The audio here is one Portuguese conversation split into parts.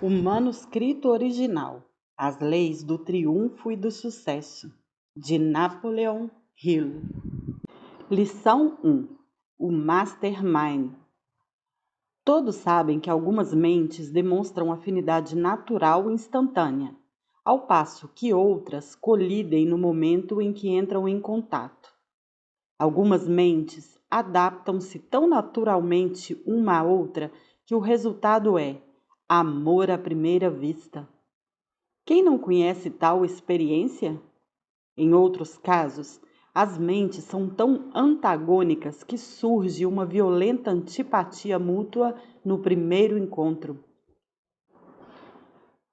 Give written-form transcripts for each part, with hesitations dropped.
O manuscrito original: As Leis do Triunfo e do Sucesso, de Napoleon Hill. Lição 1: O Mastermind. Todos sabem que algumas mentes demonstram afinidade natural e instantânea, ao passo que outras colidem no momento em que entram em contato. Algumas mentes adaptam-se tão naturalmente uma à outra que o resultado é amor à primeira vista. Quem não conhece tal experiência? Em outros casos, as mentes são tão antagônicas que surge uma violenta antipatia mútua no primeiro encontro.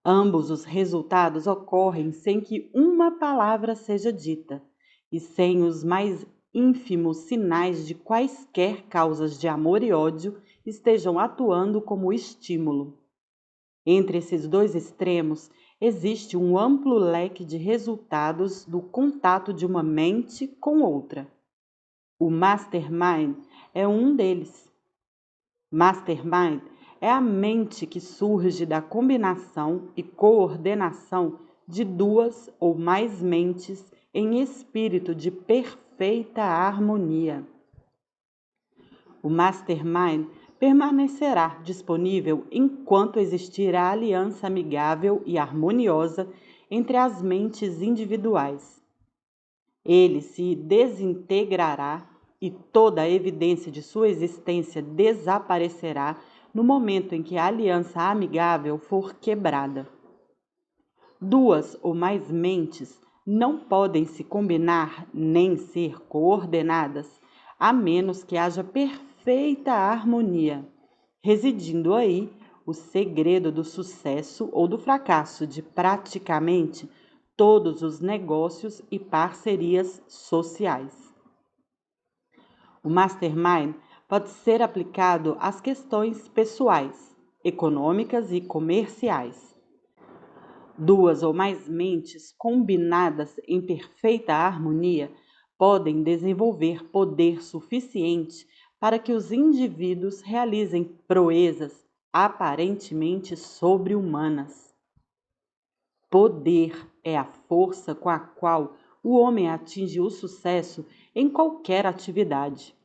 Ambos os resultados ocorrem sem que uma palavra seja dita e sem os mais ínfimos sinais de quaisquer causas de amor e ódio estejam atuando como estímulo. Entre esses dois extremos, existe um amplo leque de resultados do contato de uma mente com outra. O Mastermind é um deles. Mastermind é a mente que surge da combinação e coordenação de duas ou mais mentes em espírito de perfeita harmonia. O Mastermind permanecerá disponível enquanto existir a aliança amigável e harmoniosa entre as mentes individuais. Ele se desintegrará e toda a evidência de sua existência desaparecerá no momento em que a aliança amigável for quebrada. Duas ou mais mentes não podem se combinar nem ser coordenadas, a menos que haja perfeita harmonia, residindo aí o segredo do sucesso ou do fracasso de praticamente todos os negócios e parcerias sociais. O Mastermind pode ser aplicado às questões pessoais, econômicas e comerciais. Duas ou mais mentes combinadas em perfeita harmonia podem desenvolver poder suficiente para que os indivíduos realizem proezas aparentemente sobre-humanas. Poder é a força com a qual o homem atinge o sucesso em qualquer atividade.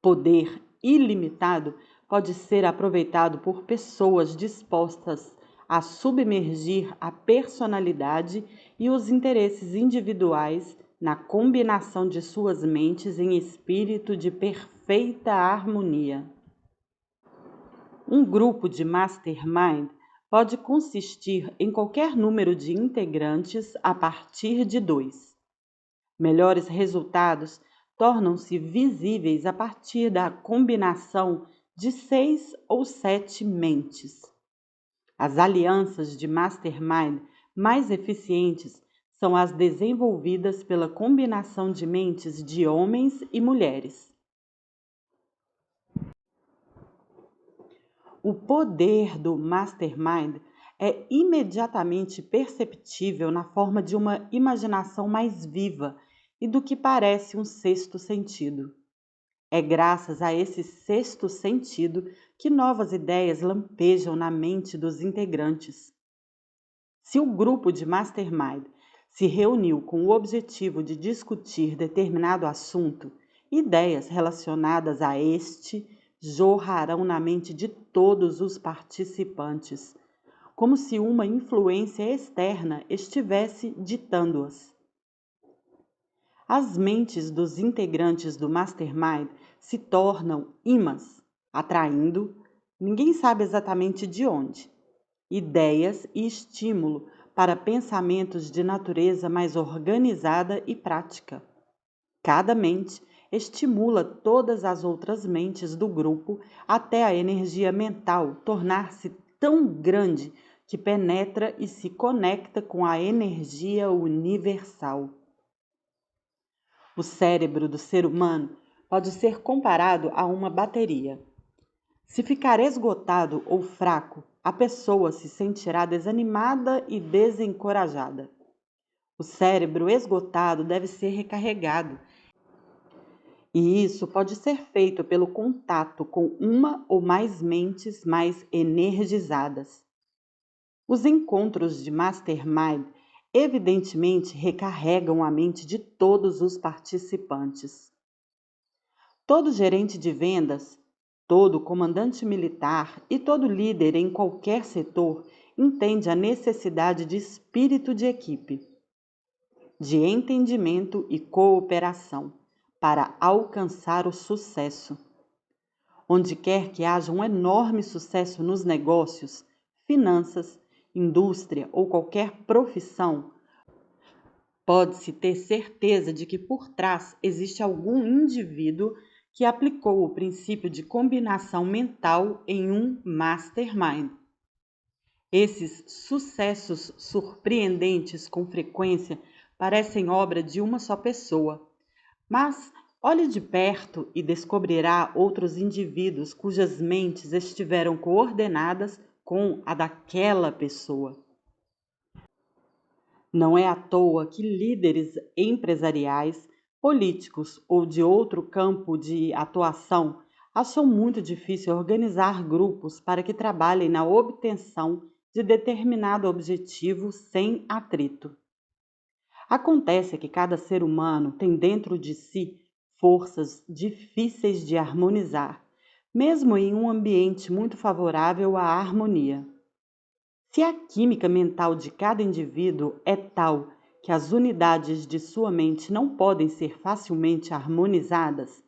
Poder ilimitado pode ser aproveitado por pessoas dispostas a submergir a personalidade e os interesses individuais na combinação de suas mentes em espírito de perfeita harmonia. Um grupo de mastermind pode consistir em qualquer número de integrantes a partir de 2. Melhores resultados tornam-se visíveis a partir da combinação de 6 ou 7 mentes. As alianças de mastermind mais eficientes são as desenvolvidas pela combinação de mentes de homens e mulheres. O poder do mastermind é imediatamente perceptível na forma de uma imaginação mais viva e do que parece um sexto sentido. É graças a esse sexto sentido que novas ideias lampejam na mente dos integrantes. Se o grupo de mastermind se reuniu com o objetivo de discutir determinado assunto, ideias relacionadas a este jorrarão na mente de todos os participantes, como se uma influência externa estivesse ditando-as. As mentes dos integrantes do Mastermind se tornam ímãs, atraindo, ninguém sabe exatamente de onde, ideias e estímulo para pensamentos de natureza mais organizada e prática. Cada mente estimula todas as outras mentes do grupo até a energia mental tornar-se tão grande que penetra e se conecta com a energia universal. O cérebro do ser humano pode ser comparado a uma bateria. Se ficar esgotado ou fraco, a pessoa se sentirá desanimada e desencorajada. O cérebro esgotado deve ser recarregado, e isso pode ser feito pelo contato com uma ou mais mentes mais energizadas. Os encontros de mastermind evidentemente recarregam a mente de todos os participantes. Todo gerente de vendas, todo comandante militar e todo líder em qualquer setor entende a necessidade de espírito de equipe, de entendimento e cooperação para alcançar o sucesso. Onde quer que haja um enorme sucesso nos negócios, finanças, indústria ou qualquer profissão, pode-se ter certeza de que por trás existe algum indivíduo que aplicou o princípio de combinação mental em um mastermind. Esses sucessos surpreendentes com frequência parecem obra de uma só pessoa, mas olhe de perto e descobrirá outros indivíduos cujas mentes estiveram coordenadas com a daquela pessoa. Não é à toa que líderes empresariais, políticos ou de outro campo de atuação acham muito difícil organizar grupos para que trabalhem na obtenção de determinado objetivo sem atrito. Acontece que cada ser humano tem dentro de si forças difíceis de harmonizar, mesmo em um ambiente muito favorável à harmonia. Se a química mental de cada indivíduo é tal que as unidades de sua mente não podem ser facilmente harmonizadas,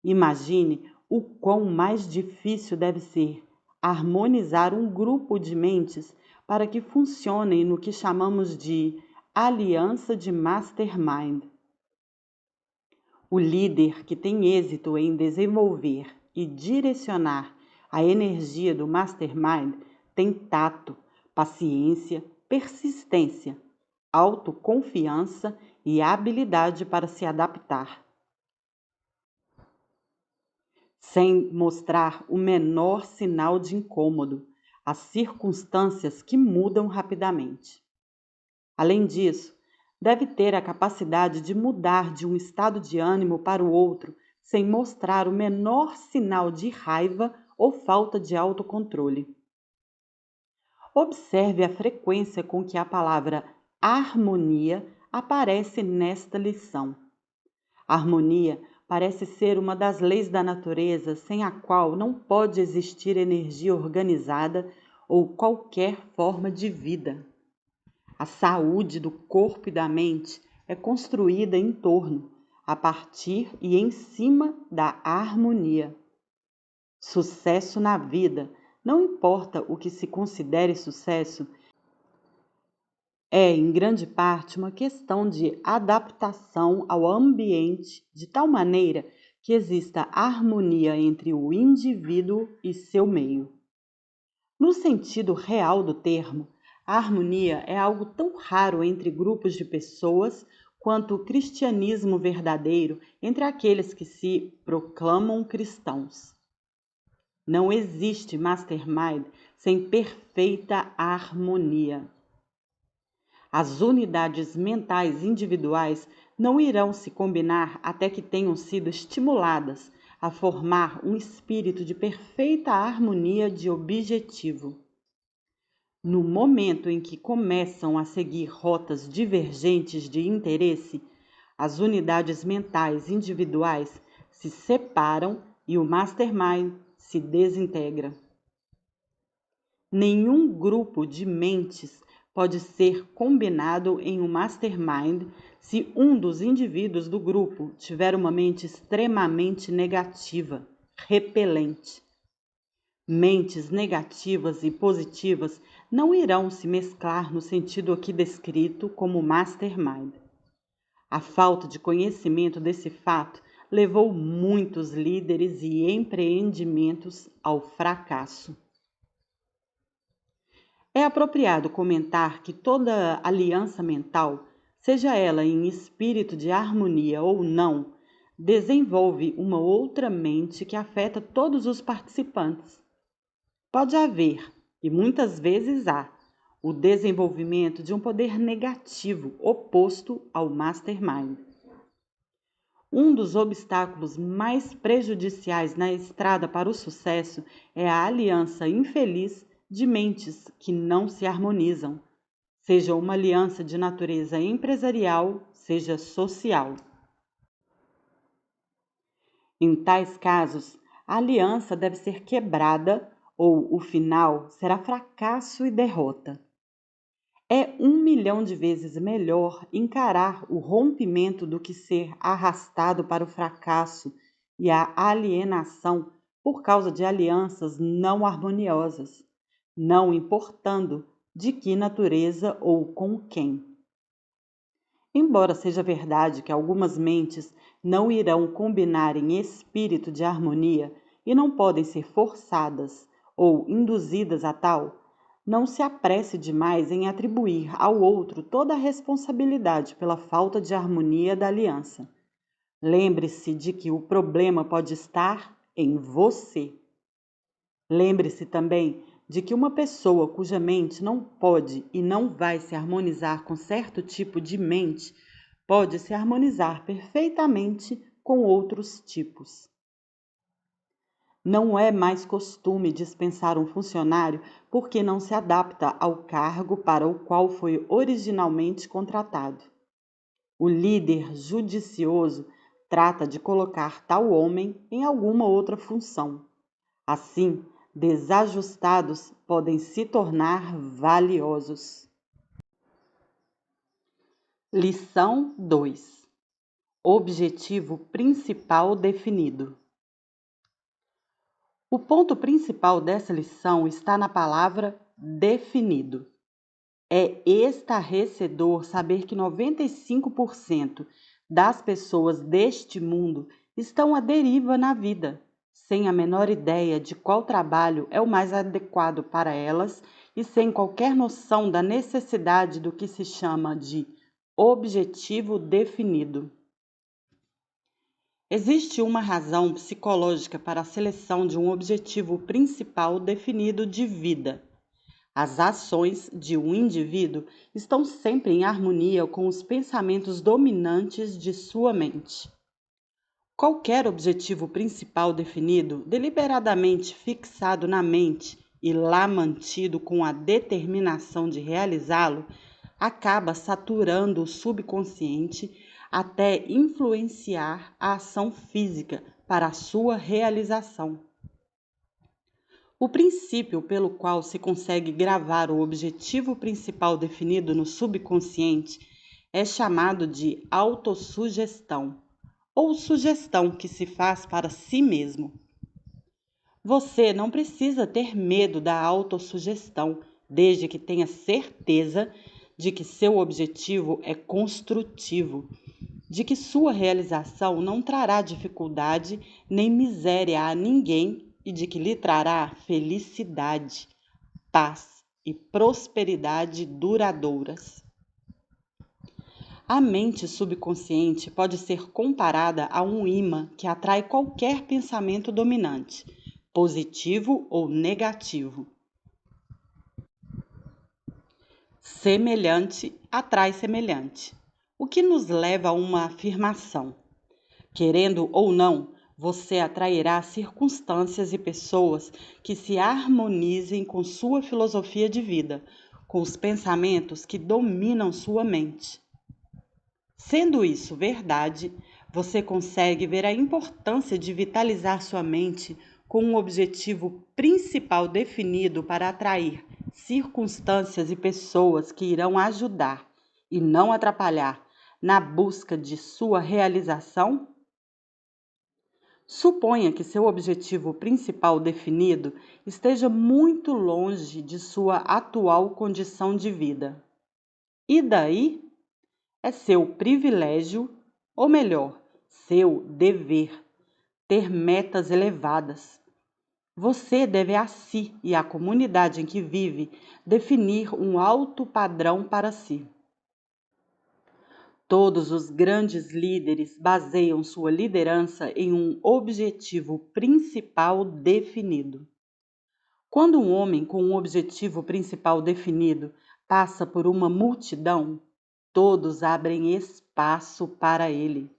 imagine o quão mais difícil deve ser harmonizar um grupo de mentes para que funcionem no que chamamos de aliança de mastermind. O líder que tem êxito em desenvolver e direcionar a energia do mastermind tem tato, paciência, persistência, autoconfiança e habilidade para se adaptar, sem mostrar o menor sinal de incômodo às circunstâncias que mudam rapidamente. Além disso, deve ter a capacidade de mudar de um estado de ânimo para o outro sem mostrar o menor sinal de raiva ou falta de autocontrole. Observe a frequência com que a palavra harmonia aparece nesta lição. Harmonia parece ser uma das leis da natureza sem a qual não pode existir energia organizada ou qualquer forma de vida. A saúde do corpo e da mente é construída em torno, a partir e em cima da harmonia. Sucesso na vida, não importa o que se considere sucesso, é em grande parte uma questão de adaptação ao ambiente de tal maneira que exista harmonia entre o indivíduo e seu meio. No sentido real do termo, a harmonia é algo tão raro entre grupos de pessoas quanto o cristianismo verdadeiro entre aqueles que se proclamam cristãos. Não existe mastermind sem perfeita harmonia. As unidades mentais individuais não irão se combinar até que tenham sido estimuladas a formar um espírito de perfeita harmonia de objetivo. No momento em que começam a seguir rotas divergentes de interesse, as unidades mentais individuais se separam e o mastermind se desintegra. Nenhum grupo de mentes pode ser combinado em um mastermind se um dos indivíduos do grupo tiver uma mente extremamente negativa, repelente. Mentes negativas e positivas não irão se mesclar no sentido aqui descrito como mastermind. A falta de conhecimento desse fato levou muitos líderes e empreendimentos ao fracasso. É apropriado comentar que toda aliança mental, seja ela em espírito de harmonia ou não, desenvolve uma outra mente que afeta todos os participantes. Pode haver, e muitas vezes há, o desenvolvimento de um poder negativo oposto ao mastermind. Um dos obstáculos mais prejudiciais na estrada para o sucesso é a aliança infeliz de mentes que não se harmonizam, seja uma aliança de natureza empresarial, seja social. Em tais casos, a aliança deve ser quebrada ou o final será fracasso e derrota. É 1 milhão de vezes melhor encarar o rompimento do que ser arrastado para o fracasso e a alienação por causa de alianças não harmoniosas, não importando de que natureza ou com quem. Embora seja verdade que algumas mentes não irão combinar em espírito de harmonia e não podem ser forçadas ou induzidas a tal, não se apresse demais em atribuir ao outro toda a responsabilidade pela falta de harmonia da aliança. Lembre-se de que o problema pode estar em você. Lembre-se também de que uma pessoa cuja mente não pode e não vai se harmonizar com certo tipo de mente pode se harmonizar perfeitamente com outros tipos. Não é mais costume dispensar um funcionário porque não se adapta ao cargo para o qual foi originalmente contratado. O líder judicioso trata de colocar tal homem em alguma outra função. Assim, desajustados podem se tornar valiosos. Lição 2: Objetivo principal definido. O ponto principal dessa lição está na palavra definido. É estarrecedor saber que 95% das pessoas deste mundo estão à deriva na vida, sem a menor ideia de qual trabalho é o mais adequado para elas e sem qualquer noção da necessidade do que se chama de objetivo definido. Existe uma razão psicológica para a seleção de um objetivo principal definido de vida. As ações de um indivíduo estão sempre em harmonia com os pensamentos dominantes de sua mente. Qualquer objetivo principal definido, deliberadamente fixado na mente e lá mantido com a determinação de realizá-lo, acaba saturando o subconsciente até influenciar a ação física para a sua realização. O princípio pelo qual se consegue gravar o objetivo principal definido no subconsciente é chamado de autossugestão, ou sugestão que se faz para si mesmo. Você não precisa ter medo da autossugestão, desde que tenha certeza de que seu objetivo é construtivo, de que sua realização não trará dificuldade nem miséria a ninguém e de que lhe trará felicidade, paz e prosperidade duradouras. A mente subconsciente pode ser comparada a um imã que atrai qualquer pensamento dominante, positivo ou negativo. Semelhante atrai semelhante, o que nos leva a uma afirmação. Querendo ou não, você atrairá circunstâncias e pessoas que se harmonizem com sua filosofia de vida, com os pensamentos que dominam sua mente. Sendo isso verdade, você consegue ver a importância de vitalizar sua mente com um objetivo principal definido para atrair circunstâncias e pessoas que irão ajudar e não atrapalhar na busca de sua realização? Suponha que seu objetivo principal definido esteja muito longe de sua atual condição de vida. E daí? É seu privilégio, ou melhor, seu dever, ter metas elevadas. Você deve a si e à comunidade em que vive definir um alto padrão para si. Todos os grandes líderes baseiam sua liderança em um objetivo principal definido. Quando um homem com um objetivo principal definido passa por uma multidão, todos abrem espaço para ele.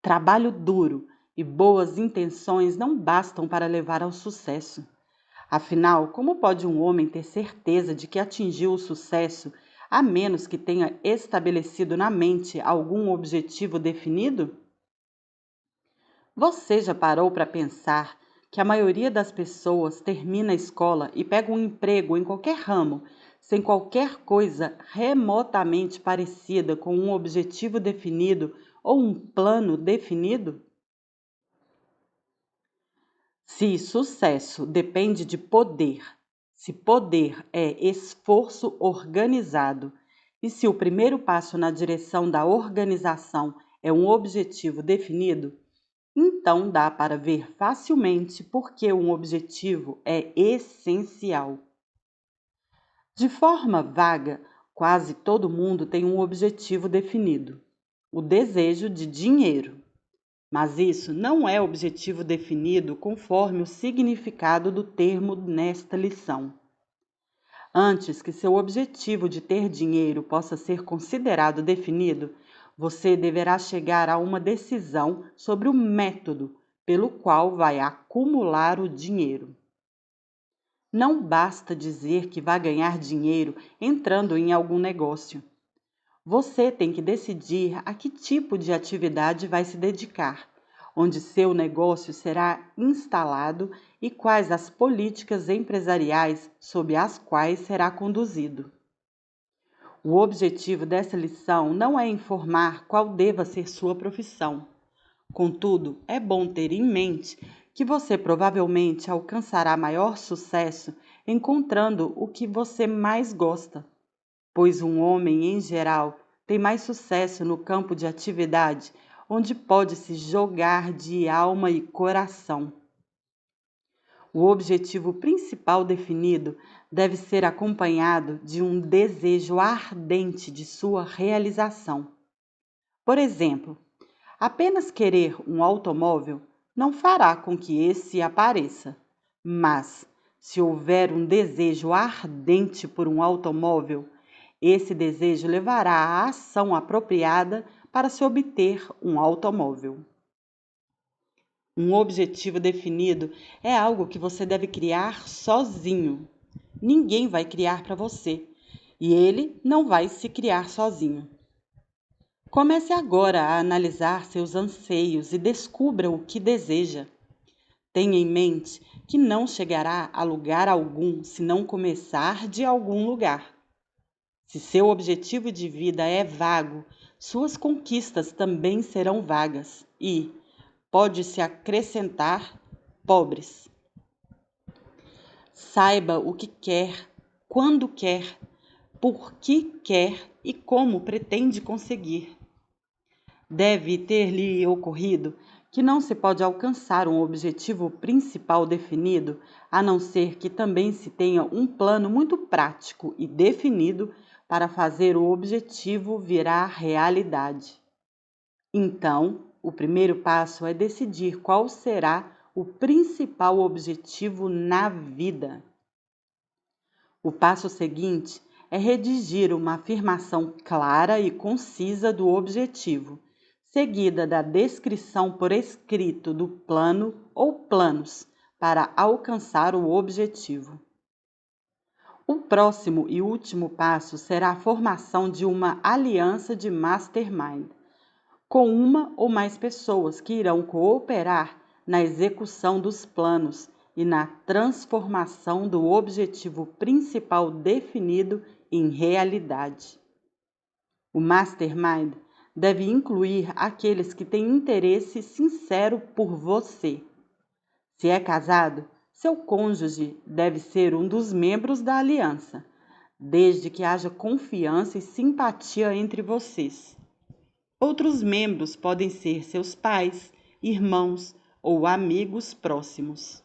Trabalho duro e boas intenções não bastam para levar ao sucesso. Afinal, como pode um homem ter certeza de que atingiu o sucesso a menos que tenha estabelecido na mente algum objetivo definido? Você já parou para pensar que a maioria das pessoas termina a escola e pega um emprego em qualquer ramo, sem qualquer coisa remotamente parecida com um objetivo definido ou um plano definido? Se sucesso depende de poder, se poder é esforço organizado, e se o primeiro passo na direção da organização é um objetivo definido, então dá para ver facilmente por que um objetivo é essencial. De forma vaga, quase todo mundo tem um objetivo definido: o desejo de dinheiro. Mas isso não é objetivo definido conforme o significado do termo nesta lição. Antes que seu objetivo de ter dinheiro possa ser considerado definido, você deverá chegar a uma decisão sobre o método pelo qual vai acumular o dinheiro. Não basta dizer que vai ganhar dinheiro entrando em algum negócio. Você tem que decidir a que tipo de atividade vai se dedicar, onde seu negócio será instalado e quais as políticas empresariais sob as quais será conduzido. O objetivo dessa lição não é informar qual deva ser sua profissão. Contudo, é bom ter em mente que você provavelmente alcançará maior sucesso encontrando o que você mais gosta, pois um homem, em geral, tem mais sucesso no campo de atividade onde pode se jogar de alma e coração. O objetivo principal definido deve ser acompanhado de um desejo ardente de sua realização. Por exemplo, apenas querer um automóvel não fará com que esse apareça, mas se houver um desejo ardente por um automóvel, esse desejo levará à ação apropriada para se obter um automóvel. Um objetivo definido é algo que você deve criar sozinho. Ninguém vai criar para você e ele não vai se criar sozinho. Comece agora a analisar seus anseios e descubra o que deseja. Tenha em mente que não chegará a lugar algum se não começar de algum lugar. Se seu objetivo de vida é vago, suas conquistas também serão vagas e, pode-se acrescentar, pobres. Saiba o que quer, quando quer, por que quer e como pretende conseguir. Deve ter-lhe ocorrido que não se pode alcançar um objetivo principal definido, a não ser que também se tenha um plano muito prático e definido para fazer o objetivo virar realidade. Então, o primeiro passo é decidir qual será o principal objetivo na vida. O passo seguinte é redigir uma afirmação clara e concisa do objetivo, seguida da descrição por escrito do plano ou planos para alcançar o objetivo. O próximo e último passo será a formação de uma aliança de mastermind, com uma ou mais pessoas que irão cooperar na execução dos planos e na transformação do objetivo principal definido em realidade. O mastermind deve incluir aqueles que têm interesse sincero por você. Se é casado, seu cônjuge deve ser um dos membros da aliança, desde que haja confiança e simpatia entre vocês. Outros membros podem ser seus pais, irmãos ou amigos próximos.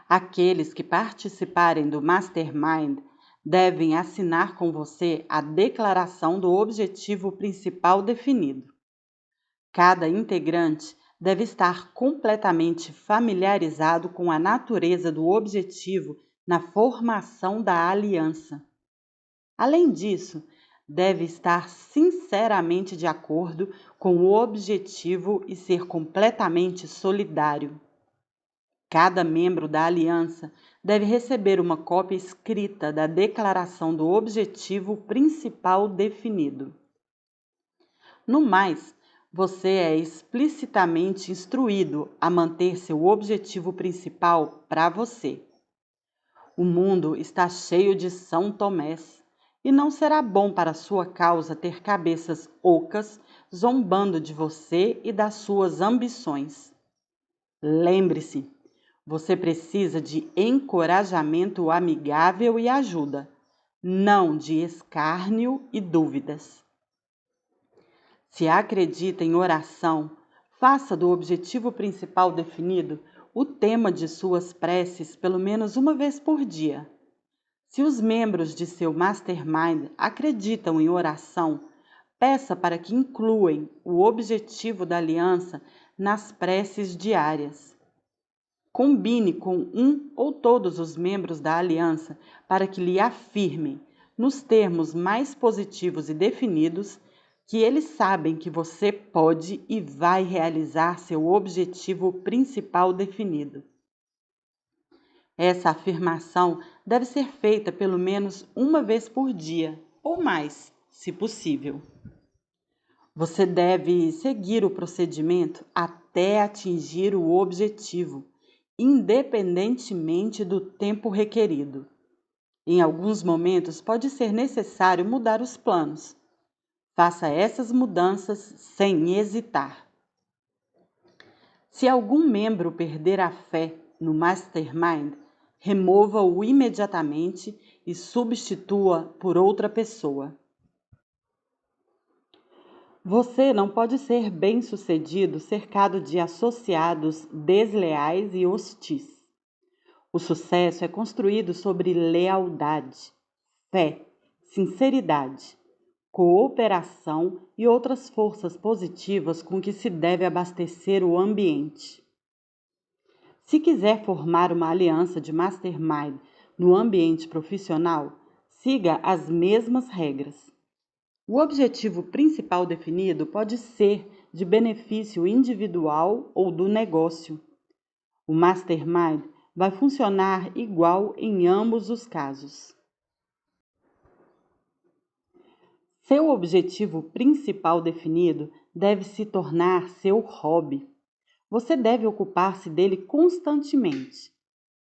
Aqueles que participarem do Mastermind devem assinar com você a declaração do objetivo principal definido. Cada integrante deve estar completamente familiarizado com a natureza do objetivo na formação da aliança. Além disso, deve estar sinceramente de acordo com o objetivo e ser completamente solidário. Cada membro da aliança deve receber uma cópia escrita da declaração do objetivo principal definido. No mais, você é explicitamente instruído a manter seu objetivo principal para você. O mundo está cheio de São Tomés, e não será bom para sua causa ter cabeças ocas zombando de você e das suas ambições. Lembre-se, você precisa de encorajamento amigável e ajuda, não de escárnio e dúvidas. Se acredita em oração, faça do objetivo principal definido o tema de suas preces pelo menos uma vez por dia. Se os membros de seu mastermind acreditam em oração, peça para que incluam o objetivo da aliança nas preces diárias. Combine com um ou todos os membros da aliança para que lhe afirmem, nos termos mais positivos e definidos, que eles sabem que você pode e vai realizar seu objetivo principal definido. Essa afirmação deve ser feita pelo menos uma vez por dia, ou mais, se possível. Você deve seguir o procedimento até atingir o objetivo, independentemente do tempo requerido. Em alguns momentos pode ser necessário mudar os planos. Faça essas mudanças sem hesitar. Se algum membro perder a fé no Mastermind, remova-o imediatamente e substitua por outra pessoa. Você não pode ser bem-sucedido cercado de associados desleais e hostis. O sucesso é construído sobre lealdade, fé, sinceridade, cooperação e outras forças positivas com que se deve abastecer o ambiente. Se quiser formar uma aliança de mastermind no ambiente profissional, siga as mesmas regras. O objetivo principal definido pode ser de benefício individual ou do negócio. O mastermind vai funcionar igual em ambos os casos. Seu objetivo principal definido deve se tornar seu hobby. Você deve ocupar-se dele constantemente.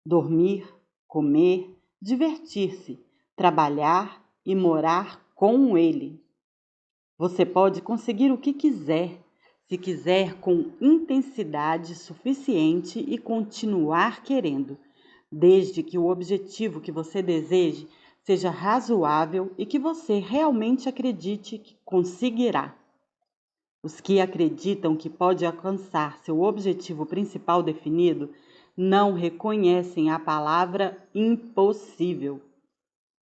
Dormir, comer, divertir-se, trabalhar e morar com ele. Você pode conseguir o que quiser, se quiser com intensidade suficiente e continuar querendo, desde que o objetivo que você deseje seja razoável e que você realmente acredite que conseguirá. Os que acreditam que pode alcançar seu objetivo principal definido não reconhecem a palavra impossível.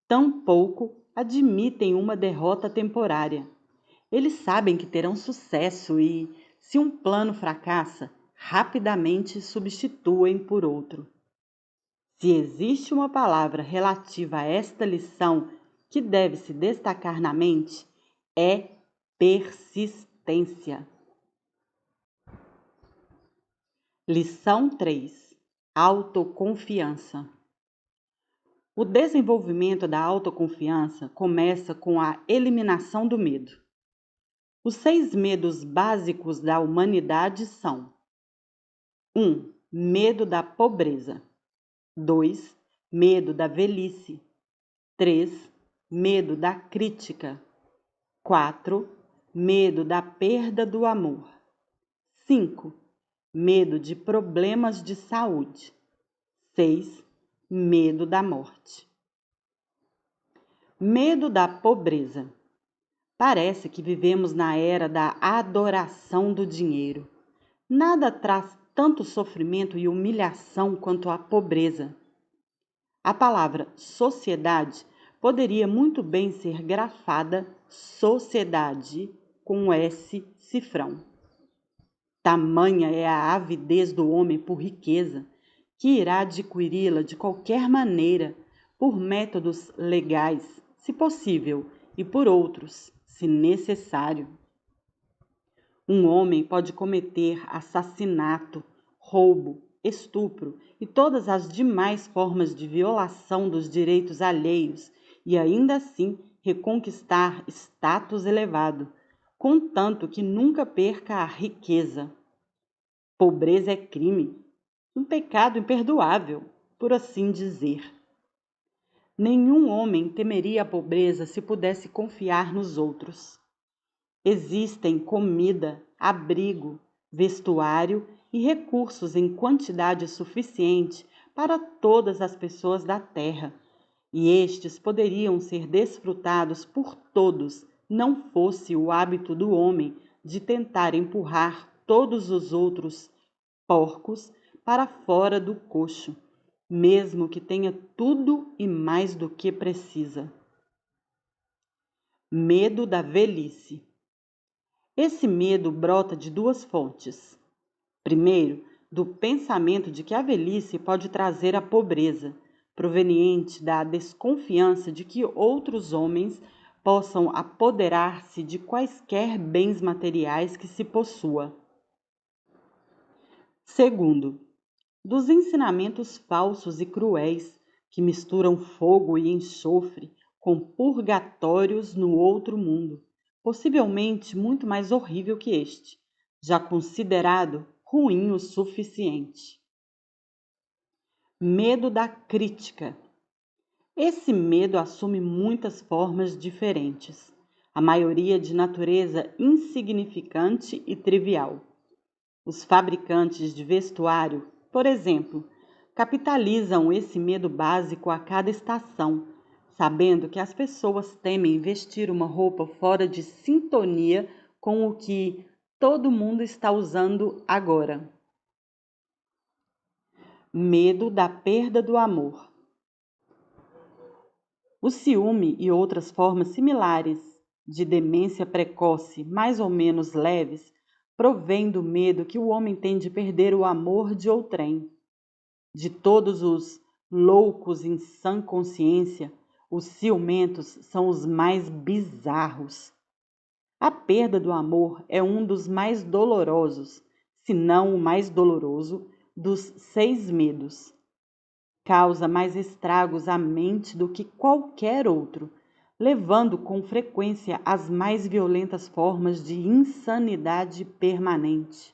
Tampouco admitem uma derrota temporária. Eles sabem que terão sucesso e, se um plano fracassa, rapidamente substituem por outro. Se existe uma palavra relativa a esta lição que deve se destacar na mente, é persistência. Lição 3. Autoconfiança. O desenvolvimento da autoconfiança começa com a eliminação do medo. Os 6 medos básicos da humanidade são: 1. Medo da pobreza. 2. Medo da velhice. 3. Medo da crítica. 4. Medo da perda do amor. 5. Medo de problemas de saúde. 6. Medo da morte. Medo da pobreza. Parece que vivemos na era da adoração do dinheiro. Nada traz tanto sofrimento e humilhação quanto a pobreza. A palavra sociedade poderia muito bem ser grafada sociedade com S cifrão. Tamanha é a avidez do homem por riqueza, que irá adquiri-la de qualquer maneira, por métodos legais, se possível, e por outros, se necessário. Um homem pode cometer assassinato, roubo, estupro e todas as demais formas de violação dos direitos alheios e ainda assim reconquistar status elevado, contanto que nunca perca a riqueza. Pobreza é crime, um pecado imperdoável, por assim dizer. Nenhum homem temeria a pobreza se pudesse confiar nos outros. Existem comida, abrigo, vestuário e recursos em quantidade suficiente para todas as pessoas da terra, e estes poderiam ser desfrutados por todos, não fosse o hábito do homem de tentar empurrar todos os outros porcos para fora do coxo, mesmo que tenha tudo e mais do que precisa. Medo da velhice. Esse medo brota de duas fontes. Primeiro, do pensamento de que a velhice pode trazer a pobreza, proveniente da desconfiança de que outros homens possam apoderar-se de quaisquer bens materiais que se possua. Segundo, dos ensinamentos falsos e cruéis que misturam fogo e enxofre com purgatórios no outro mundo, possivelmente muito mais horrível que este, já considerado ruim o suficiente. Medo da crítica. Esse medo assume muitas formas diferentes, a maioria de natureza insignificante e trivial. Os fabricantes de vestuário, por exemplo, capitalizam esse medo básico a cada estação, sabendo que as pessoas temem vestir uma roupa fora de sintonia com o que todo mundo está usando agora. Medo da perda do amor. O ciúme e outras formas similares de demência precoce, mais ou menos leves, provém do medo que o homem tem de perder o amor de outrem. De todos os loucos em sã consciência, os ciumentos são os mais bizarros. A perda do amor é um dos mais dolorosos, se não o mais doloroso, dos 6 medos. Causa mais estragos à mente do que qualquer outro, levando com frequência às mais violentas formas de insanidade permanente.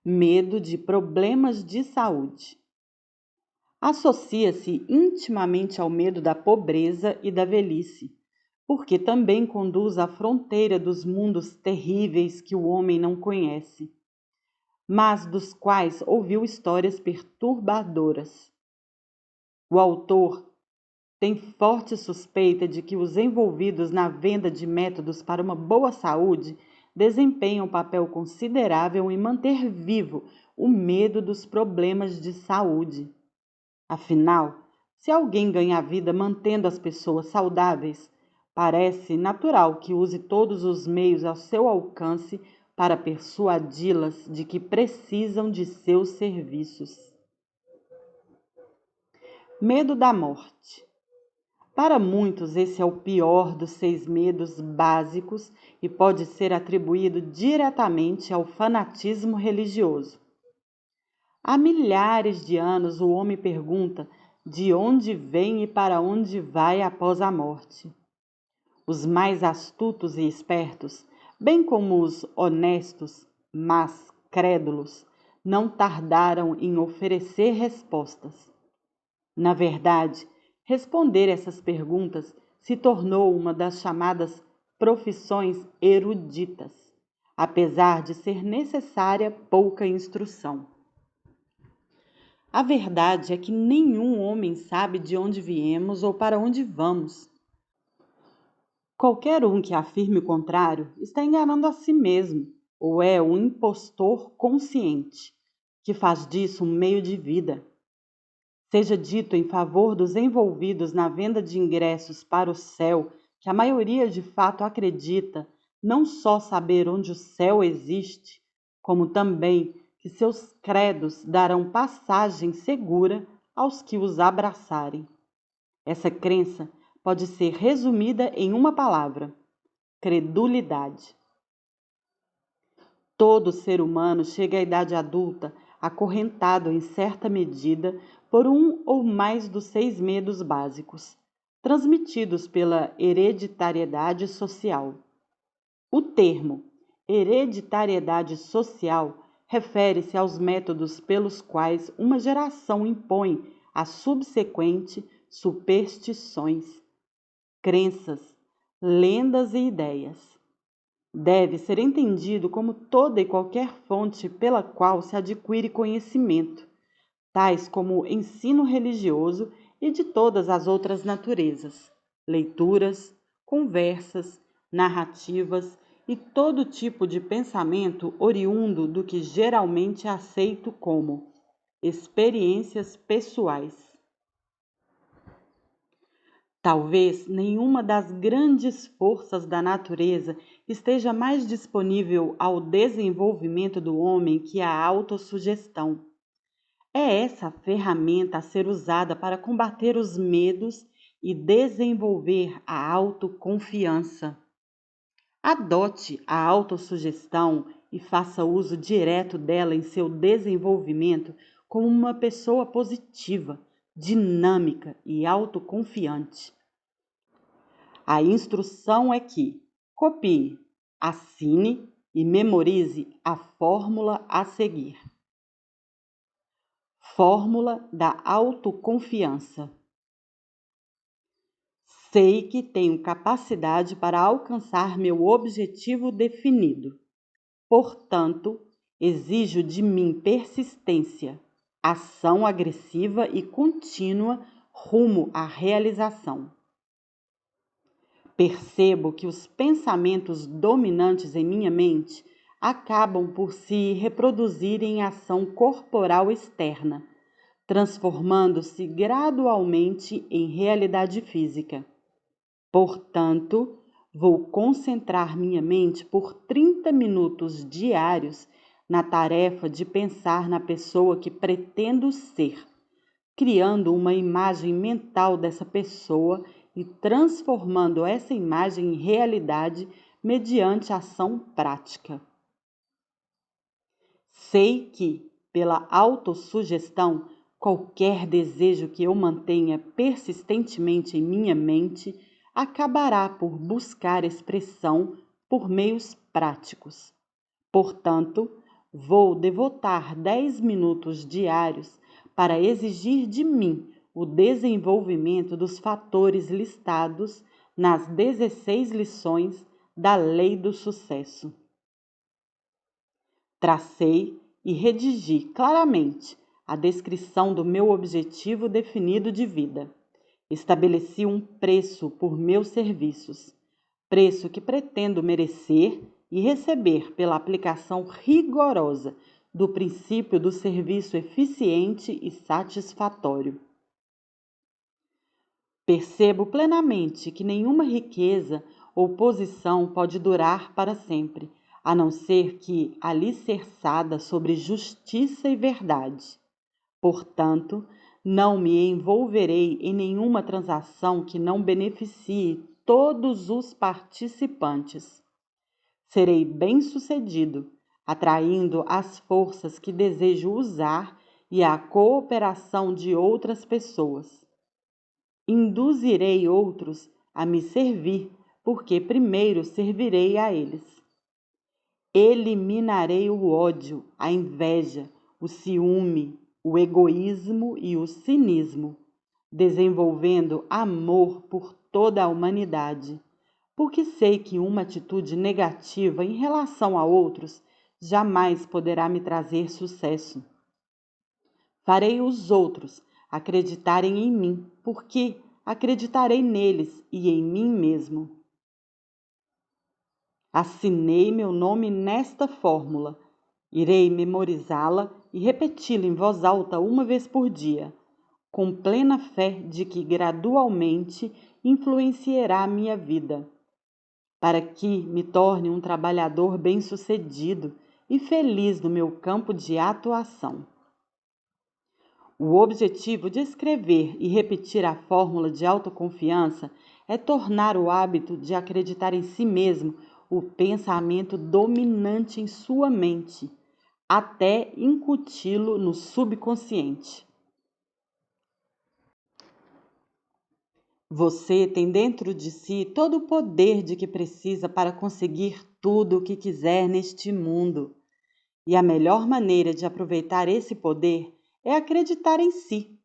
Medo de problemas de saúde. Associa-se intimamente ao medo da pobreza e da velhice, porque também conduz à fronteira dos mundos terríveis que o homem não conhece, mas dos quais ouviu histórias perturbadoras. O autor tem forte suspeita de que os envolvidos na venda de métodos para uma boa saúde desempenham um papel considerável em manter vivo o medo dos problemas de saúde. Afinal, se alguém ganha a vida mantendo as pessoas saudáveis, parece natural que use todos os meios ao seu alcance para persuadi-las de que precisam de seus serviços. Medo da morte. Para muitos, esse é o pior dos 6 medos básicos e pode ser atribuído diretamente ao fanatismo religioso. Há milhares de anos o homem pergunta de onde vem e para onde vai após a morte. Os mais astutos e espertos, bem como os honestos, mas crédulos, não tardaram em oferecer respostas. Na verdade, responder essas perguntas se tornou uma das chamadas profissões eruditas, apesar de ser necessária pouca instrução. A verdade é que nenhum homem sabe de onde viemos ou para onde vamos. Qualquer um que afirme o contrário está enganando a si mesmo, ou é um impostor consciente, que faz disso um meio de vida. Seja dito em favor dos envolvidos na venda de ingressos para o céu, que a maioria de fato acredita não só saber onde o céu existe, como também que seus credos darão passagem segura aos que os abraçarem. Essa crença pode ser resumida em uma palavra: credulidade. Todo ser humano chega à idade adulta acorrentado em certa medida por um ou mais dos 6 medos básicos, transmitidos pela hereditariedade social. O termo hereditariedade social refere-se aos métodos pelos quais uma geração impõe à subsequente superstições, crenças, lendas e ideias. Deve ser entendido como toda e qualquer fonte pela qual se adquire conhecimento, tais como o ensino religioso e de todas as outras naturezas, leituras, conversas, narrativas e todo tipo de pensamento oriundo do que geralmente é aceito como experiências pessoais. Talvez nenhuma das grandes forças da natureza esteja mais disponível ao desenvolvimento do homem que a autossugestão. É essa a ferramenta a ser usada para combater os medos e desenvolver a autoconfiança. Adote a autossugestão e faça uso direto dela em seu desenvolvimento como uma pessoa positiva, dinâmica e autoconfiante. A instrução é que copie, assine e memorize a fórmula a seguir. Fórmula da autoconfiança. Sei que tenho capacidade para alcançar meu objetivo definido. Portanto, exijo de mim persistência, ação agressiva e contínua rumo à realização. Percebo que os pensamentos dominantes em minha mente acabam por se reproduzir em ação corporal externa, transformando-se gradualmente em realidade física. Portanto, vou concentrar minha mente por 30 minutos diários na tarefa de pensar na pessoa que pretendo ser, criando uma imagem mental dessa pessoa e transformando essa imagem em realidade mediante ação prática. Sei que, pela autossugestão, qualquer desejo que eu mantenha persistentemente em minha mente acabará por buscar expressão por meios práticos. Portanto, vou devotar 10 minutos diários para exigir de mim o desenvolvimento dos fatores listados nas 16 lições da Lei do Sucesso. Tracei e redigi claramente a descrição do meu objetivo definido de vida. Estabeleci um preço por meus serviços, preço que pretendo merecer e receber pela aplicação rigorosa do princípio do serviço eficiente e satisfatório. Percebo plenamente que nenhuma riqueza ou posição pode durar para sempre, a não ser que alicerçada sobre justiça e verdade. Portanto, não me envolverei em nenhuma transação que não beneficie todos os participantes. Serei bem-sucedido, atraindo as forças que desejo usar e a cooperação de outras pessoas. Induzirei outros a me servir, porque primeiro servirei a eles. Eliminarei o ódio, a inveja, o ciúme, o egoísmo e o cinismo, desenvolvendo amor por toda a humanidade, porque sei que uma atitude negativa em relação a outros jamais poderá me trazer sucesso. Farei os outros acreditarem em mim, porque acreditarei neles e em mim mesmo. Assinei meu nome nesta fórmula. Irei memorizá-la e repeti-la em voz alta uma vez por dia, com plena fé de que gradualmente influenciará a minha vida, para que me torne um trabalhador bem-sucedido e feliz no meu campo de atuação. O objetivo de escrever e repetir a fórmula de autoconfiança é tornar o hábito de acreditar em si mesmo o pensamento dominante em sua mente, até incuti-lo no subconsciente. Você tem dentro de si todo o poder de que precisa para conseguir tudo o que quiser neste mundo. E a melhor maneira de aproveitar esse poder é acreditar em si.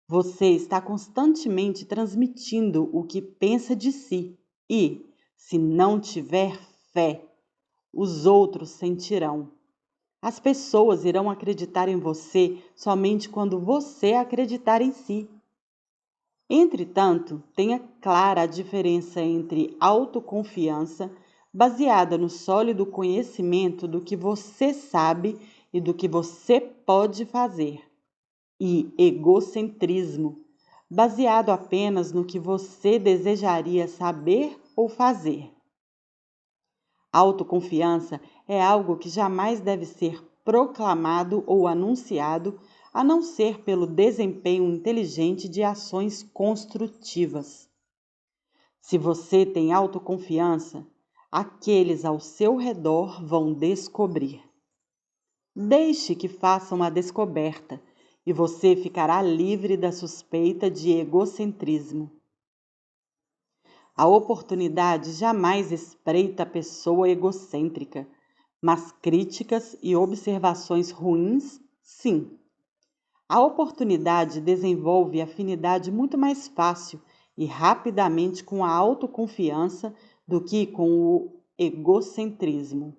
Você está constantemente transmitindo o que pensa de si e, se não tiver fé, os outros sentirão. As pessoas irão acreditar em você somente quando você acreditar em si. Entretanto, tenha clara a diferença entre autoconfiança, baseada no sólido conhecimento do que você sabe e do que você pode fazer, e egocentrismo, baseado apenas no que você desejaria saber ou fazer. Autoconfiança é algo que jamais deve ser proclamado ou anunciado, a não ser pelo desempenho inteligente de ações construtivas. Se você tem autoconfiança, aqueles ao seu redor vão descobrir. Deixe que façam a descoberta e você ficará livre da suspeita de egocentrismo. A oportunidade jamais espreita a pessoa egocêntrica, mas críticas e observações ruins, sim. A oportunidade desenvolve afinidade muito mais fácil e rapidamente com a autoconfiança do que com o egocentrismo.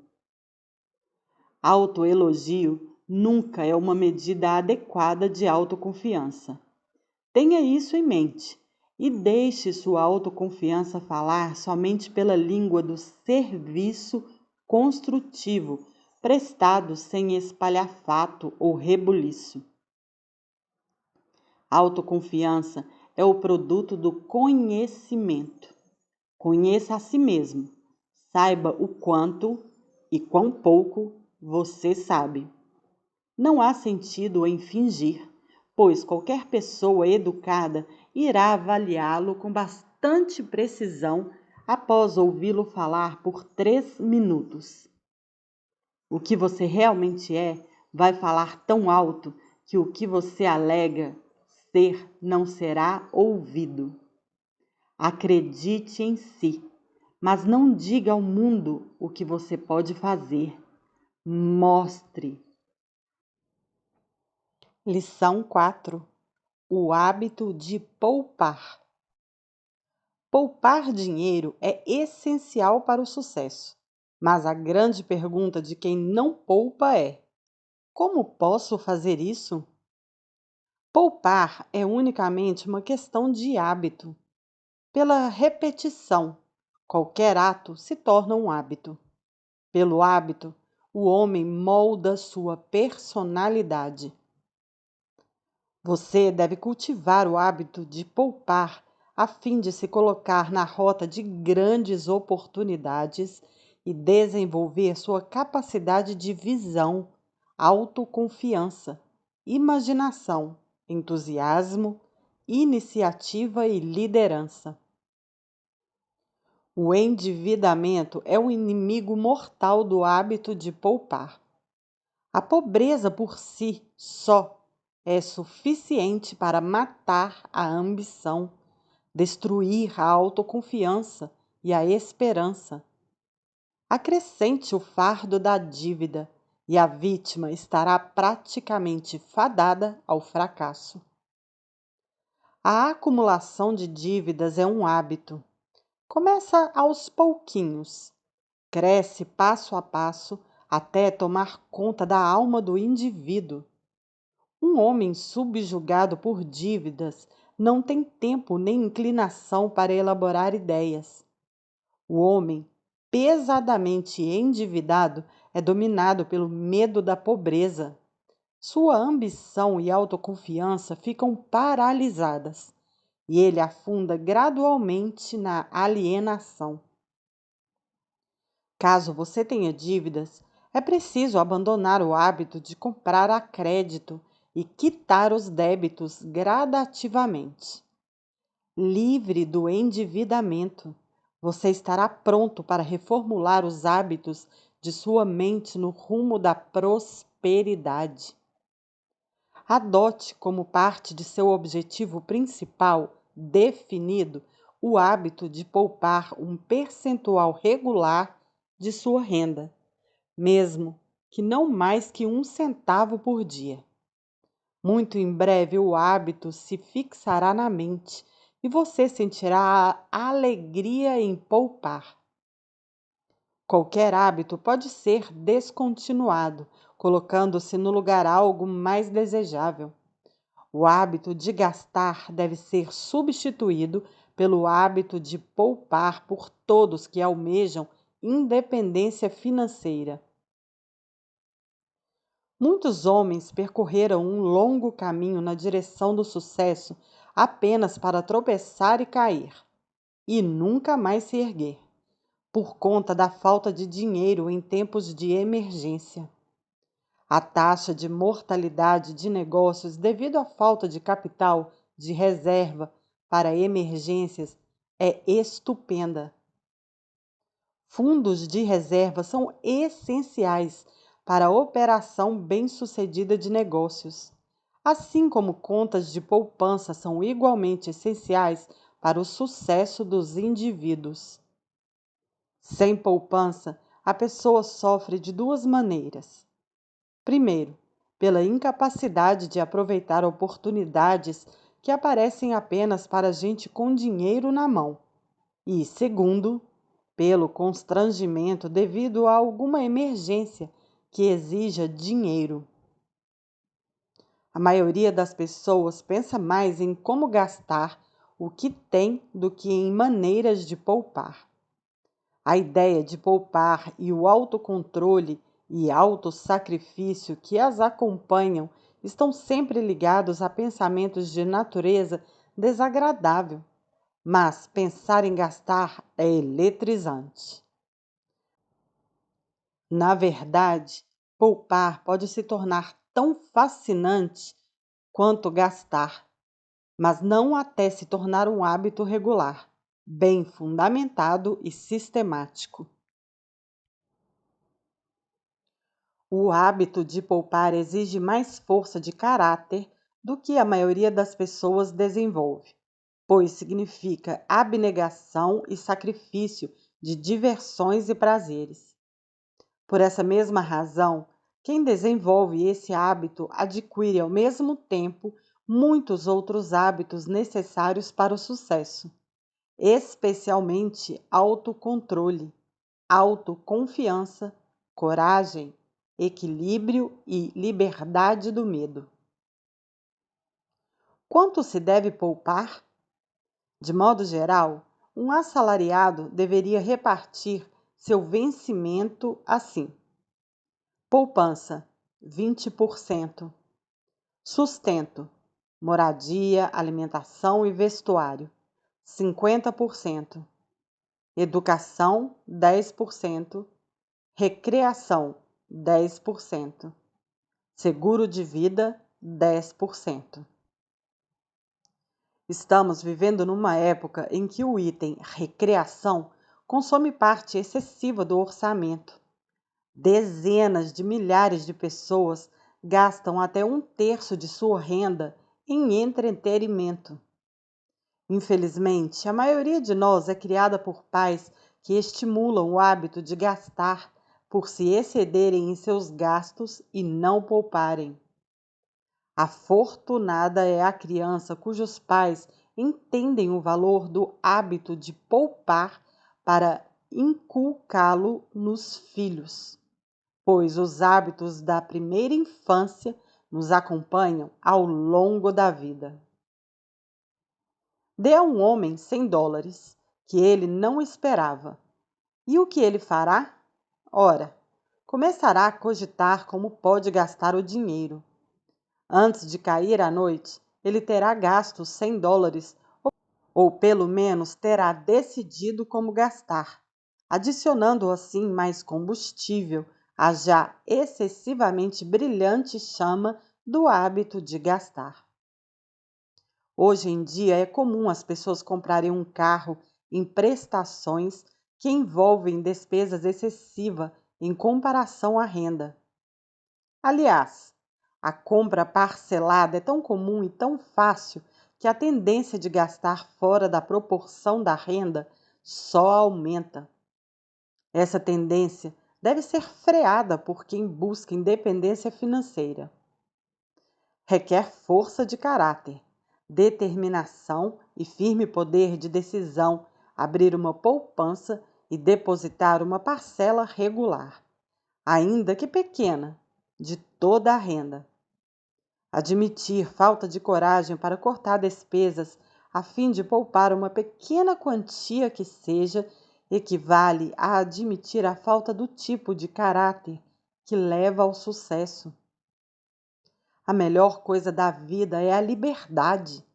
Autoelogio nunca é uma medida adequada de autoconfiança. Tenha isso em mente e deixe sua autoconfiança falar somente pela língua do serviço construtivo, prestado sem espalhafato ou rebuliço. Autoconfiança é o produto do conhecimento. Conheça a si mesmo. Saiba o quanto e quão pouco você sabe. Não há sentido em fingir, pois qualquer pessoa educada irá avaliá-lo com bastante precisão após ouvi-lo falar por 3 minutos. O que você realmente é vai falar tão alto que o que você alega ser não será ouvido. Acredite em si, mas não diga ao mundo o que você pode fazer. Mostre. Lição 4. O hábito de poupar. Poupar dinheiro é essencial para o sucesso, mas a grande pergunta de quem não poupa é: como posso fazer isso? Poupar é unicamente uma questão de hábito. Pela repetição, qualquer ato se torna um hábito. Pelo hábito, o homem molda sua personalidade. Você deve cultivar o hábito de poupar a fim de se colocar na rota de grandes oportunidades e desenvolver sua capacidade de visão, autoconfiança, imaginação, entusiasmo, iniciativa e liderança. O endividamento é o inimigo mortal do hábito de poupar. A pobreza por si só é suficiente para matar a ambição, destruir a autoconfiança e a esperança. Acrescente o fardo da dívida e a vítima estará praticamente fadada ao fracasso. A acumulação de dívidas é um hábito. Começa aos pouquinhos, cresce passo a passo até tomar conta da alma do indivíduo. Um homem subjugado por dívidas não tem tempo nem inclinação para elaborar ideias. O homem pesadamente endividado é dominado pelo medo da pobreza. Sua ambição e autoconfiança ficam paralisadas e ele afunda gradualmente na alienação. Caso você tenha dívidas, é preciso abandonar o hábito de comprar a crédito e quitar os débitos gradativamente. Livre do endividamento, você estará pronto para reformular os hábitos de sua mente no rumo da prosperidade. Adote como parte de seu objetivo principal definido o hábito de poupar um percentual regular de sua renda, mesmo que não mais que 1 centavo por dia. Muito em breve o hábito se fixará na mente e você sentirá a alegria em poupar. Qualquer hábito pode ser descontinuado, colocando-se no lugar algo mais desejável. O hábito de gastar deve ser substituído pelo hábito de poupar por todos que almejam independência financeira. Muitos homens percorreram um longo caminho na direção do sucesso apenas para tropeçar e cair, e nunca mais se erguer, por conta da falta de dinheiro em tempos de emergência. A taxa de mortalidade de negócios devido à falta de capital de reserva para emergências é estupenda. Fundos de reserva são essenciais para a operação bem-sucedida de negócios, assim como contas de poupança são igualmente essenciais para o sucesso dos indivíduos. Sem poupança, a pessoa sofre de 2 maneiras. Primeiro, pela incapacidade de aproveitar oportunidades que aparecem apenas para gente com dinheiro na mão. E segundo, pelo constrangimento devido a alguma emergência que exija dinheiro. A maioria das pessoas pensa mais em como gastar o que tem do que em maneiras de poupar. A ideia de poupar e o autocontrole e autossacrifício que as acompanham estão sempre ligados a pensamentos de natureza desagradável, mas pensar em gastar é eletrizante. Na verdade, poupar pode se tornar tão fascinante quanto gastar, mas não até se tornar um hábito regular, bem fundamentado e sistemático. O hábito de poupar exige mais força de caráter do que a maioria das pessoas desenvolve, pois significa abnegação e sacrifício de diversões e prazeres. Por essa mesma razão, quem desenvolve esse hábito adquire ao mesmo tempo muitos outros hábitos necessários para o sucesso, especialmente autocontrole, autoconfiança, coragem, equilíbrio e liberdade do medo. Quanto se deve poupar? De modo geral, um assalariado deveria repartir seu vencimento assim: poupança, 20%. Sustento, moradia, alimentação e vestuário, 50%. Educação, 10%. Recreação, 10%. Seguro de vida, 10%. Estamos vivendo numa época em que o item recreação consome parte excessiva do orçamento. Dezenas de milhares de pessoas gastam até 1/3 de sua renda em entretenimento. Infelizmente, a maioria de nós é criada por pais que estimulam o hábito de gastar por se excederem em seus gastos e não pouparem. Afortunada é a criança cujos pais entendem o valor do hábito de poupar para inculcá-lo nos filhos, pois os hábitos da primeira infância nos acompanham ao longo da vida. Dê a um homem $100 que ele não esperava. E o que ele fará? Ora, começará a cogitar como pode gastar o dinheiro. Antes de cair a noite, ele terá gasto os $100, ou pelo menos terá decidido como gastar, adicionando assim mais combustível à já excessivamente brilhante chama do hábito de gastar. Hoje em dia é comum as pessoas comprarem um carro em prestações que envolvem despesas excessivas em comparação à renda. Aliás, a compra parcelada é tão comum e tão fácil que a tendência de gastar fora da proporção da renda só aumenta. Essa tendência deve ser freada por quem busca independência financeira. Requer força de caráter, determinação e firme poder de decisão abrir uma poupança e depositar uma parcela regular, ainda que pequena, de toda a renda. Admitir falta de coragem para cortar despesas a fim de poupar uma pequena quantia que seja equivale a admitir a falta do tipo de caráter que leva ao sucesso. A melhor coisa da vida é a liberdade.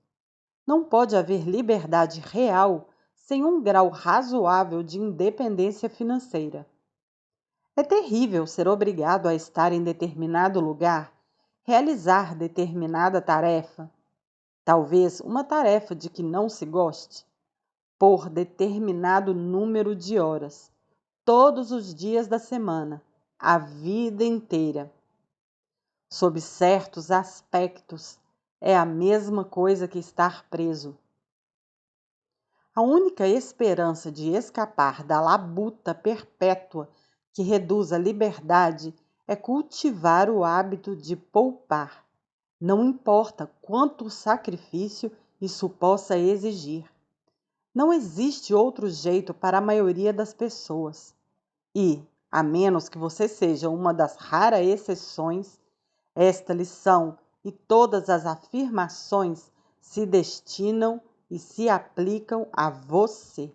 Não pode haver liberdade real sem um grau razoável de independência financeira. É terrível ser obrigado a estar em determinado lugar, realizar determinada tarefa, talvez uma tarefa de que não se goste, por determinado número de horas, todos os dias da semana, a vida inteira. Sob certos aspectos, é a mesma coisa que estar preso. A única esperança de escapar da labuta perpétua que reduz a liberdade é cultivar o hábito de poupar, não importa quanto sacrifício isso possa exigir. Não existe outro jeito para a maioria das pessoas. E, a menos que você seja uma das raras exceções, esta lição e todas as afirmações se destinam e se aplicam a você.